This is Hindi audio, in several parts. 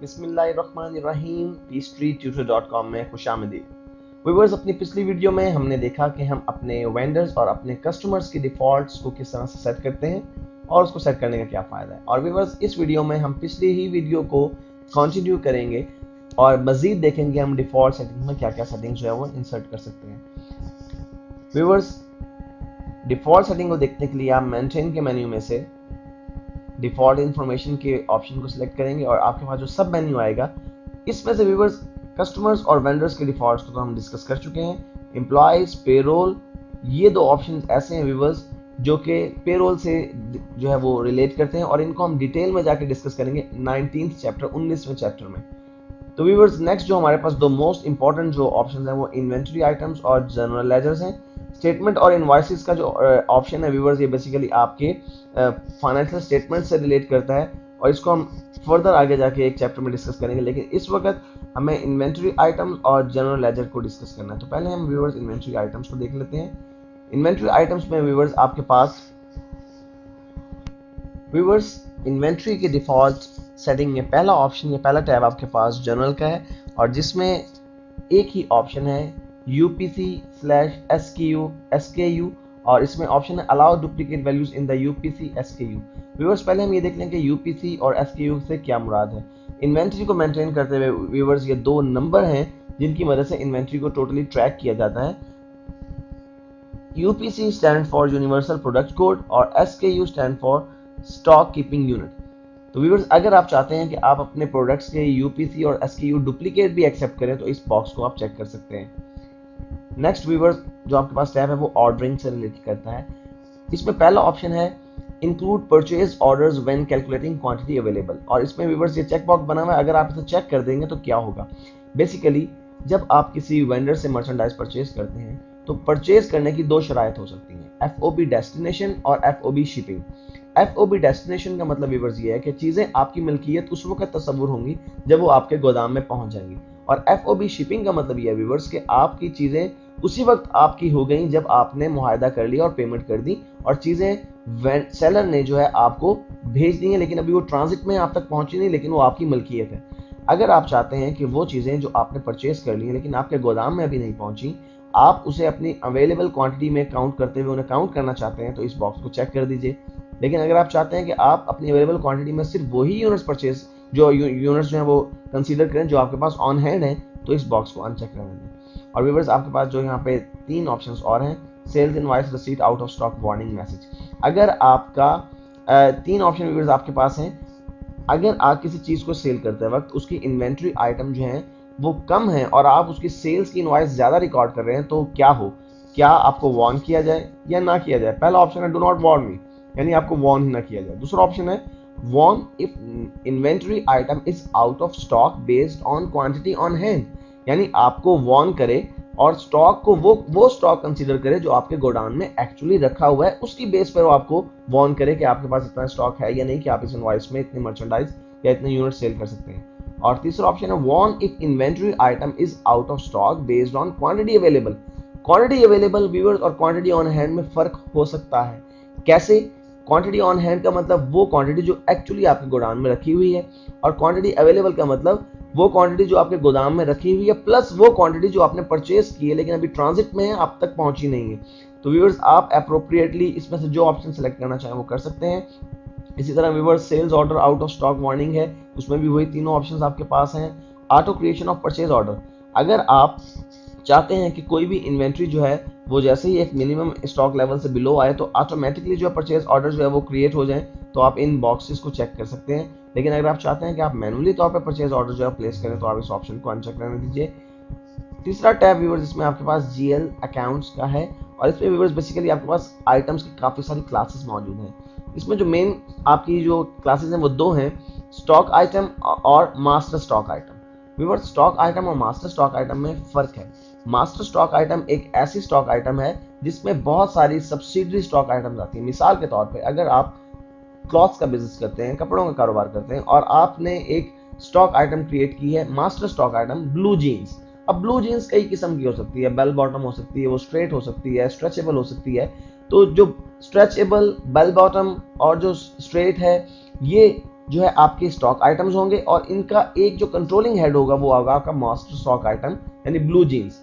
बिस्मिल्लाहिर्रहमानिर्रहीम peachtreetutor.com में खुशामदीद। व्यूअर्स, अपनी पिछली वीडियो में हमने देखा कि हम अपने वेंडर्स और अपने कस्टमर्स की डिफ़ॉल्ट्स को किस तरह से सेट करते हैं और उसको सेट करने का क्या फ़ायदा है। और व्यूअर्स, इस वीडियो में हम पिछली ही वीडियो को कंटिन्यू करेंगे और मज़ीद देखेंगे हम डिफ़ॉल्ट सेटिंग में क्या क्या सेटिंग्स जो है वो इंसर्ट कर सकते हैं। व्यूअर्स, डिफ़ॉल्ट सेटिंग को देखने के लिए आप मेंटेन के मेन्यू में से डिफ़ॉल्ट इन्फॉर्मेशन के ऑप्शन को सिलेक्ट करेंगे और आपके पास जो सब मेन्यू आएगा इसमें से व्यूअर्स कस्टमर्स और वेंडर्स के डिफ़ॉल्ट्स को तो हम डिस्कस कर चुके हैं। एम्प्लॉयज़, पेरोल, ये दो ऑप्शन ऐसे हैं व्यूअर्स जो कि पेरोल से जो है वो रिलेट करते हैं और इनको हम डिटेल में जाके डिस्कस करेंगे 19th चैप्टर 19वें चैप्टर में। तो व्यूअर्स, नेक्स्ट जो हमारे पास दो मोस्ट इंपॉर्टेंट जो ऑप्शन हैं वो इन्वेंट्री आइटम्स और जनरल लेजर्स हैं। स्टेटमेंट और इनवॉइसेस का जो ऑप्शन है व्यूअर्स, ये बेसिकली आपके फाइनेंशियल स्टेटमेंट से रिलेट करता है और इसको हम फर्दर आगे जाके एक चैप्टर में डिस्कस करेंगे, लेकिन इस वक्त हमें इन्वेंट्री आइटम्स और जनरल लेजर को डिस्कस करना है। तो पहले हम व्यूअर्स इन्वेंट्री आइटम्स को देख लेते हैं। इन्वेंट्री आइटम्स में व्यूअर्स आपके पास इन्वेंट्री के डिफॉल्ट सेटिंग में पहला ऑप्शन या पहला टैब आपके पास जनरल का है और जिसमें एक ही ऑप्शन है UPC/SKU और इसमें ऑप्शन है allow duplicate values in the UPC SKU। Viewers, पहले हम ये देख लें कि UPC और SKU से क्या मुराद है। इन्वेंट्री को मेंटेन करते हुए व्यूअर्स ये दो नंबर हैं जिनकी मदद से इन्वेंट्री को टोटली ट्रैक किया जाता है। UPC stand for universal product code और SKU stand for stock keeping unit. तो व्यूअर्स, अगर आप चाहते हैं कि आप अपने प्रोडक्ट्स के UPC और SKU डुप्लीकेट भी एक्सेप्ट करें तो इस बॉक्स को आप चेक कर सकते हैं। नेक्स्ट व्यूअर्स, जो आपके पास टैब है वो ऑर्डरिंग से रिलेटेड करता है। इसमें पहला ऑप्शन है include purchase orders when calculating quantity available और इसमें व्यूअर्स ये चेक बॉक्स बना हुआ है। अगर आप इसे चेक कर देंगे तो क्या होगा, बेसिकली जब आप किसी वेंडर से मर्चेंडाइज परचेज करते हैं तो परचेज करने की दो शराइत हो सकती हैं, FOB डेस्टिनेशन और FOB शिपिंग। FOB डेस्टिनेशन का मतलब व्यूअर्स ये है कि चीज़ें आपकी मिल्कियत उस वक्त तस्वुर होंगी जब वो आपके गोदाम में पहुंच जाएंगी, और FOB शिपिंग का मतलब ये है व्यूअर्स कि आपकी चीज़ें उसी वक्त आपकी हो गई जब आपने मुआहदा कर लिया और पेमेंट कर दी और चीज़ें सेलर ने जो है आपको भेज दी हैं, लेकिन अभी वो ट्रांजिट में आप तक पहुंची नहीं, लेकिन वो आपकी मिल्कियत है। अगर आप चाहते हैं कि वो चीज़ें जो आपने परचेज कर ली हैं लेकिन आपके गोदाम में अभी नहीं पहुंची, आप उसे अपनी अवेलेबल क्वांटिटी में काउंट करते हुए उन्हें काउंट करना चाहते हैं तो इस बॉक्स को चेक कर दीजिए। लेकिन अगर आप चाहते हैं कि आप अपनी अवेलेबल क्वांटिटी में सिर्फ वही यूनिट्स परचेज जो यूनिट्स जो है वो कंसीडर करें जो आपके पास ऑन हैंड है, तो इस बॉक्स को अनचेक रहने दें। और व्यूअर्स, आपके पास जो यहाँ पे तीन ऑप्शंस और हैं, sales invoice, receipt, out of stock, warning message. अगर आपका तीन ऑप्शन व्यूअर्स आपके पास हैं, अगर आप किसी चीज़ को सेल करते वक्त उसकी इन्वेंट्री आइटम जो है वो कम है और आप उसकी सेल्स की इनवॉइस ज़्यादा रिकॉर्ड कर रहे हैं तो क्या आपको वार्न किया जाए या ना किया जाए। पहला ऑप्शन है डू नॉट वार्न मी, यानी आपको वार्न ही ना किया जाए। दूसरा ऑप्शन है warn if inventory item is out of stock based on quantity on hand, यानी आपको वार्न करे और स्टॉक को वो स्टॉक कंसीडर करे जो आपके गोडाउन में एक्चुअली रखा हुआ है, उसकी बेस पर वो आपको वार्न करे कि आपके पास इतना स्टॉक है या नहीं कि आप इस इनवॉइस में इतनी मर्चेंडाइज या इतने यूनिट सेल कर सकते हैं। और तीसरा ऑप्शन है warn if inventory item is out of stock based on quantity available. Quantity available viewers और क्वांटिटी ऑन हैंड में फर्क हो सकता है। कैसे? क्वांटिटी ऑन हैंड का मतलब वो क्वांटिटी जो एक्चुअली आपके गोदाम में रखी हुई है और क्वांटिटी अवेलेबल का मतलब वो क्वांटिटी जो आपके गोदाम में रखी हुई है प्लस वो क्वांटिटी जो आपने परचेज की है लेकिन अभी ट्रांजिट में है, आप तक पहुंची नहीं है। तो व्यूअर्स, आप अप्रोप्रिएटली इसमें से जो ऑप्शन सेलेक्ट करना चाहें वो कर सकते हैं। इसी तरह viewers, sales order, out of stock, warning है, उसमें भी वही तीनों ऑप्शंस आपके पास हैं। Auto creation of purchase order, अगर आप चाहते हैं कि कोई भी इन्वेंट्री जो है वो जैसे ही एक मिनिमम स्टॉक लेवल से बिलो आए तो ऑटोमेटिकली जो परचेज ऑर्डर जो है वो क्रिएट हो जाए, तो आप इन बॉक्सेस को चेक कर सकते हैं। लेकिन अगर आप चाहते हैं कि आप मैनुअली तौर पर परचेज ऑर्डर जो है प्लेस करें तो आप इस ऑप्शन को अनचेक रहने दीजिए। तीसरा टैब व्यूअर्स जिसमें आपके पास GL अकाउंट्स का है और इसमें व्यूअर्स बेसिकली आपके पास आइटम्स की काफ़ी सारी क्लासेस मौजूद हैं। इसमें जो मेन आपकी जो क्लासेस हैं वो दो हैं, स्टॉक आइटम और master stock item. Viewers, stock item और मास्टर स्टॉक आइटम में फ़र्क है। मास्टर स्टॉक आइटम एक ऐसी स्टॉक आइटम है जिसमें बहुत सारी सब्सिडरी स्टॉक आइटम्स आती हैं। मिसाल के तौर पे अगर आप क्लॉथ्स का बिजनेस करते हैं, कपड़ों का कारोबार करते हैं और आपने एक स्टॉक आइटम क्रिएट की है, master stock item blue jeans. अब ब्लू जीन्स कई किस्म की हो सकती है, बेल बॉटम हो सकती है, वो स्ट्रेट हो सकती है, स्ट्रेचेबल हो सकती है। तो जो स्ट्रेचेबल, बेल बॉटम और जो स्ट्रेट है, ये जो है आपके स्टॉक आइटम्स होंगे और इनका एक जो कंट्रोलिंग हेड होगा वो होगा आपका मास्टर स्टॉक आइटम यानी ब्लू जीन्स।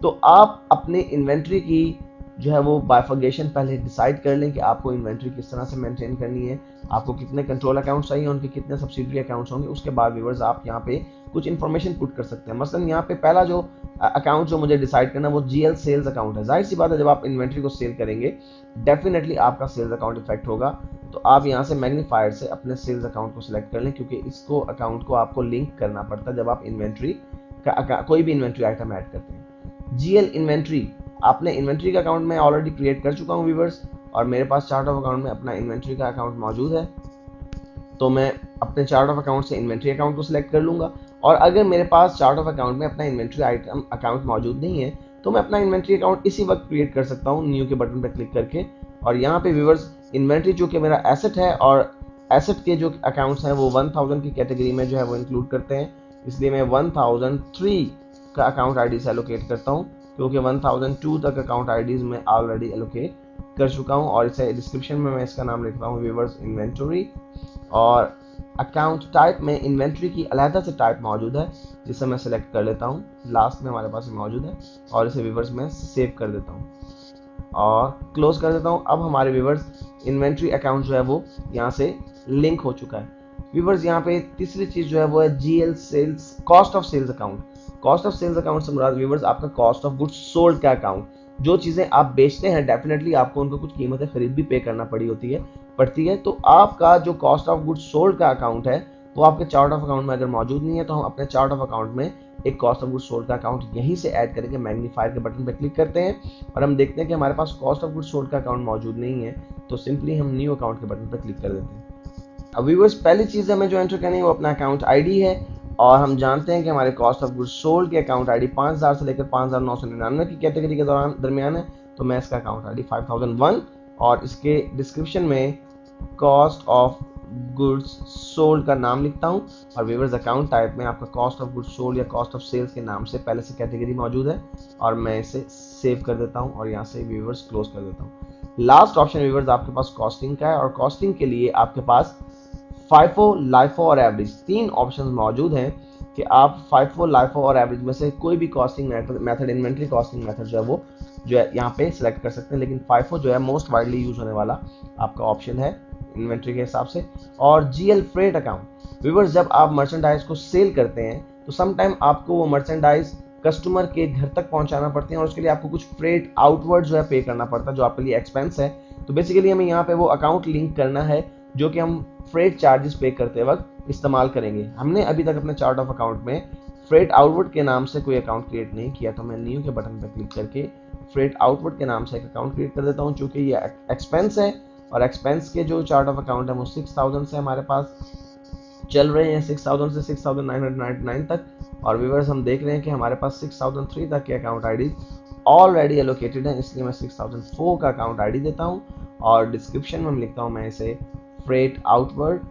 तो आप अपने इन्वेंट्री की जो है वो बाइफर्गेशन पहले डिसाइड कर लें कि आपको इन्वेंट्री किस तरह से मेंटेन करनी है, आपको कितने कंट्रोल अकाउंट्स चाहिए, उनके कितने सब्सिडरी अकाउंट्स होंगे। उसके बाद व्यूअर्स आप यहाँ पे कुछ इन्फॉर्मेशन पुट कर सकते हैं। मसलन यहाँ पे पहला जो अकाउंट जो मुझे डिसाइड करना है वो जीएल सेल्स अकाउंट है। जाहिर सी बात है जब आप इन्वेंट्री को सेल करेंगे डेफिनेटली आपका सेल्स अकाउंट इफेक्ट होगा। तो आप यहाँ से मैग्नीफायर से अपने सेल्स अकाउंट को सिलेक्ट कर लें, क्योंकि इसको अकाउंट को आपको लिंक करना पड़ता है जब आप इन्वेंट्री का कोई भी इन्वेंट्री आइटम ऐड करते हैं। जीएल इन्वेंट्री, आपने इन्वेंट्री का अकाउंट में ऑलरेडी क्रिएट कर चुका हूँ व्यूअर्स, और मेरे पास चार्ट ऑफ अकाउंट में अपना इन्वेंट्री का अकाउंट मौजूद है। तो मैं अपने चार्ट ऑफ अकाउंट से इन्वेंट्री अकाउंट को सिलेक्ट कर लूंगा। और अगर मेरे पास चार्ट ऑफ अकाउंट में अपना इन्वेंट्री आइटम अकाउंट मौजूद नहीं है तो मैं अपना इन्वेंट्री अकाउंट इसी वक्त क्रिएट कर सकता हूँ न्यू के बटन पर क्लिक करके। और यहाँ पे व्यूअर्स इन्वेंट्री जो कि मेरा एसेट है और एसेट के जो अकाउंट्स हैं वो 1000 की कैटेगरी में जो है वो इंक्लूड करते हैं, इसलिए मैं 1003 का अकाउंट आईडी से एलोकेट करता हूँ, क्योंकि 1002 तक अकाउंट आईडीज में ऑलरेडी एलोकेट कर चुका हूँ। और इसे डिस्क्रिप्शन में मैं इसका नाम लिखता हूँ व्यूअर्स इन्वेंटरी। और अकाउंट टाइप में इन्वेंट्री की अलहदा से टाइप मौजूद है जिसे मैं सिलेक्ट कर लेता हूँ, लास्ट में हमारे पास मौजूद है। और इसे व्यूअर्स में सेव कर देता हूँ और क्लोज कर देता हूँ। अब हमारे व्यूअर्स इन्वेंट्री अकाउंट जो है वो यहाँ से लिंक हो चुका है। व्यूअर्स यहाँ पे तीसरी चीज जो है वो है GL sales cost of sales account. Cost of sales account से मुराद व्यूअर्स आपका कॉस्ट ऑफ गुड्स सोल्ड का अकाउंट। जो चीजें आप बेचते हैं डेफिनेटली आपको उनको कुछ कीमतें खरीद भी पे करना पड़ती है। तो आपका जो कॉस्ट ऑफ गुड्स सोल्ड का अकाउंट है वो आपके चार्ट ऑफ अकाउंट में अगर मौजूद नहीं है तो हम अपने चार्ट ऑफ अकाउंट में एक कॉस्ट ऑफ गुड्स सोल्ड का अकाउंट यहीं से ऐड करेंगे। मैग्नीफायर के बटन पर क्लिक करते हैं और हम देखते हैं कि हमारे पास कॉस्ट ऑफ गुड्स सोल्ड का अकाउंट मौजूद नहीं है, तो सिंपली हम न्यू अकाउंट के बटन पर क्लिक कर देते हैं। अब व्यूअर्स पहली चीज हमें जो एंटर करनी है वो अपना अकाउंट आईडी है, और हम जानते हैं कि हमारे कॉस्ट ऑफ गुड्स सोल्ड के अकाउंट आईडी 5000 से लेकर 5999 की कैटेगरी के दरमियान है। तो मैं इसका अकाउंट आईडी 5001 और इसके डिस्क्रिप्शन में कॉस्ट ऑफ गुड्स सोल्ड का नाम लिखता हूं। और व्यूअर्स अकाउंट टाइप में आपका कॉस्ट ऑफ गुड्स सोल्ड या कॉस्ट ऑफ सेल्स के नाम से पहले से कैटेगरी मौजूद है और मैं इसे सेव कर देता हूं और यहां से व्यूअर्स क्लोज कर देता हूं। लास्ट ऑप्शन व्यूअर्स आपके पास कॉस्टिंग का है, और कॉस्टिंग के लिए आपके पास फाइफो, लाइफो और एवरेज तीन ऑप्शन मौजूद हैं कि आप फाइफो, लाइफो और एवरेज में से कोई भी costing method inventory costing method जो है वो जो है यहाँ पे सिलेक्ट कर सकते हैं। लेकिन फाइफो जो है मोस्ट वाइडली यूज होने वाला आपका ऑप्शन है इन्वेंट्री के हिसाब से। और जीएल फ्रेट अकाउंट व्यूअर्स जब आप मर्चेंडाइज को सेल करते हैं तो समटाइम आपको वो मर्चेंडाइज कस्टमर के घर तक पहुंचाना पड़ते हैं और उसके लिए आपको कुछ फ्रेट आउटवर्ड जो है पे करना पड़ता है जो आपके लिए एक्सपेंस है। तो बेसिकली हमें यहाँ पे वो अकाउंट लिंक करना है जो कि हम फ्रेट चार्जेस पे करते वक्त इस्तेमाल करेंगे। हमने अभी तक अपने चार्ट ऑफ अकाउंट में फ्रेट आउटवर्ड के नाम से कोई अकाउंट क्रिएट नहीं किया, तो मैं न्यू के बटन पर क्लिक करके फ्रेट आउटवर्ड के नाम से एक अकाउंट क्रिएट कर देता हूँ। चूंकि ये एक्सपेंस है और एक्सपेंस के जो चार्ट ऑफ अकाउंट है वो 6000 से हमारे पास चल रहे हैं, 6000 से 6999 तक। और व्यूअर्स हम देख रहे हैं कि हमारे पास 6003 तक के अकाउंट आईडी ऑलरेडी एलोकेटेड है, इसलिए मैं 6004 का अकाउंट आईडी देता हूं और डिस्क्रिप्शन में लिखता हूं मैं इसे फ्रेट आउटवर्ड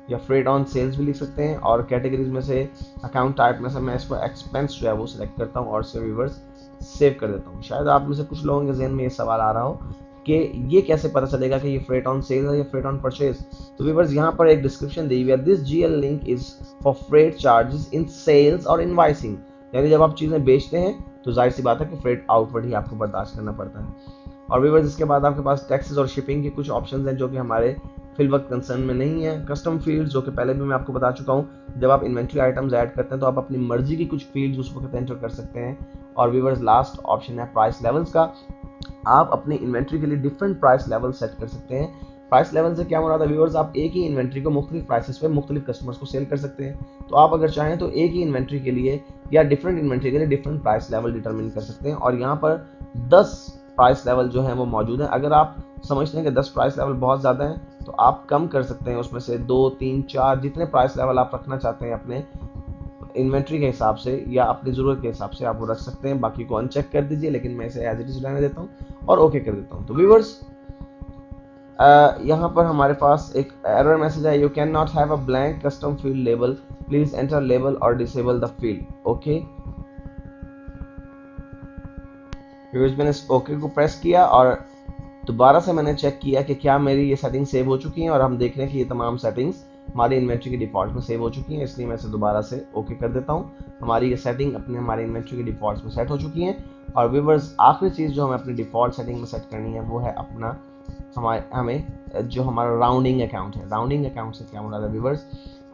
या फ्रेट ऑन सेल्स भी लिख सकते हैं। और कैटेगरीज में से अकाउंट टाइप में से मैं इसको एक्सपेंस जो है वो सिलेक्ट करता हूं और इसे व्यूअर्स सेव कर देता हूं। शायद आप में से कुछ लोगों के जहन में ये सवाल आ रहा हो कि ये कैसे पता चलेगा कि ये फ्रेट ऑन सेल है या फ्रेट ऑन परचेज। तो व्यूअर्स यहाँ पर एक डिस्क्रिप्शन दी हुई है, this GL link is for freight charges in sales और इनवाइसिंग, यानी जब आप चीजें बेचते हैं तो जाहिर सी बात है कि फ्रेट आउटवर्ड ही आपको बर्दाश्त करना पड़ता है। और व्यूअर्स इसके बाद आपके पास टैक्सेस और शिपिंग के कुछ ऑप्शंस हैं जो कि हमारे फिल वक्त कंसर्न में नहीं है। कस्टम फील्ड्स जो कि पहले भी मैं आपको बता चुका हूँ, जब आप इन्वेंट्री आइटम्स ऐड करते हैं तो आप अपनी मर्जी की कुछ फील्ड्स उस वक्त एंटर कर सकते हैं। और व्यूअर्स लास्ट ऑप्शन है प्राइस लेवल्स का, आप अपनी इन्वेंट्री के लिए डिफरेंट प्राइस लेवल सेट कर सकते हैं। प्राइस लेवल से क्या मुराद है व्यूअर्स, आप एक ही इन्वेंट्री को मुख्तलिफ प्राइसेस पे मुख्तलिफ कस्टमर्स को सेल कर सकते हैं। तो आप अगर चाहें तो एक ही इन्वेंट्री के लिए या डिफरेंट इन्वेंट्री के लिए डिफरेंट प्राइस लेवल डिटरमिन कर सकते हैं। और यहाँ पर 10 प्राइस लेवल जो है वो मौजूद है। अगर आप समझते हैं कि 10 प्राइस लेवल बहुत ज़्यादा है तो आप कम कर सकते हैं, उसमें से 2, 3, 4 जितने प्राइस लेवल आप रखना चाहते हैं अपने इन्वेंट्री के हिसाब से या अपनी ज़रूरत के हिसाब से आप वो रख सकते हैं। बाकी को अनचेक कर दीजिए, लेकिन मैं इसे एज इट इज रहने देता हूँ और ओके कर देता हूँ। तो व्यूअर्स यहाँ पर हमारे पास एक एरर मैसेज है, you can not have a blank custom field label, please enter label और disable the field. Okay viewers मैंने ओके को प्रेस किया और दोबारा से मैंने चेक किया कि क्या मेरी ये सेटिंग सेव हो चुकी हैं, और हम देख रहे हैं कि ये तमाम सेटिंग्स हमारी इन्वेंट्री के डिफॉल्ट में सेव हो चुकी हैं, इसलिए मैं इसे दोबारा से ओके कर देता हूँ। हमारी ये सेटिंग अपने हमारी इन्वेंट्री के डिफॉल्ट में सेट हो चुकी हैं। और व्यूअर्स, आखिरी चीज़ जो हमें अपनी डिफॉल्ट सेटिंग में सेट करनी है वो है अपना हमें जो हमारा राउंडिंग अकाउंट है। राउंडिंग अकाउंट से क्या मुराद है व्यूअर्स,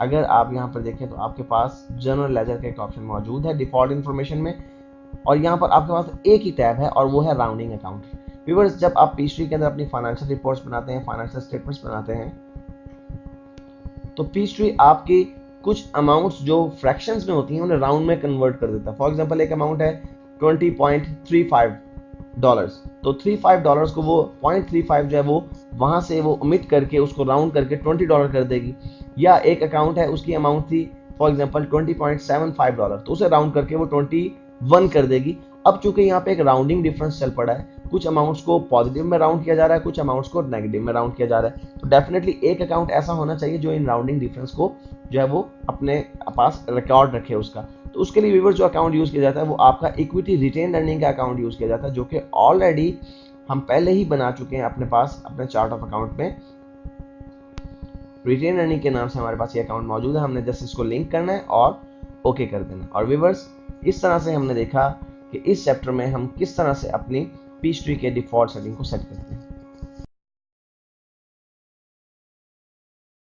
अगर आप यहाँ पर देखें तो आपके पास जनरल लेजर का एक ऑप्शन मौजूद है डिफॉल्ट इन्फॉर्मेशन में, और यहाँ पर आपके पास एक ही टैब है और वो है राउंडिंग अकाउंट। व्यूअर्स, जब आप पीस्ट्री के अंदर अपनी फाइनेंशियल रिपोर्ट्स बनाते हैं, फाइनेंशियल स्टेटमेंट्स बनाते हैं, तो पीस्ट्री आपकी कुछ अमाउंट्स जो फ्रैक्शंस में होती हैं उन्हें राउंड में कन्वर्ट कर देता है। फॉर एग्जांपल, एक अमाउंट है $20.35, तो $35 को वो 0.35 जो है वो वहां से वो ओमिट करके उसको राउंड करके $20 कर देगी। या एक अकाउंट है, उसकी अमाउंट थी फॉर एग्जांपल $20.75, तो उसे राउंड करके वो 21 कर देगी। अब चूंकि यहाँ पे एक राउंडिंग डिफरेंस चल पड़ा है, कुछ अमाउंट्स को पॉजिटिव में राउंड किया जा रहा है, कुछ अमाउंट्स को नेगेटिव में राउंड किया जा रहा है, तो डेफिनेटली एक अकाउंट ऐसा होना चाहिए जो इन राउंडिंग डिफरेंस को जो है वो अपने पास रिकॉर्ड रखे उसका। तो उसके लिए व्यूअर्स जो अकाउंट यूज किया जाता है वो आपका इक्विटी रिटेन अर्निंग का अकाउंट यूज किया जाता है, जो कि ऑलरेडी हम पहले ही बना चुके हैं अपने पास अपने चार्ट ऑफ अकाउंट में। रिटेन अर्निंग के नाम से हमारे पास ये अकाउंट मौजूद है, हमने जस्ट इसको लिंक करना है और ओके कर देना है। और व्यूअर्स, इस तरह से हमने देखा कि इस चैप्टर में हम किस तरह से अपनी पीस्ट्री के डिफॉल्ट सेटिंग को सेट करते हैं।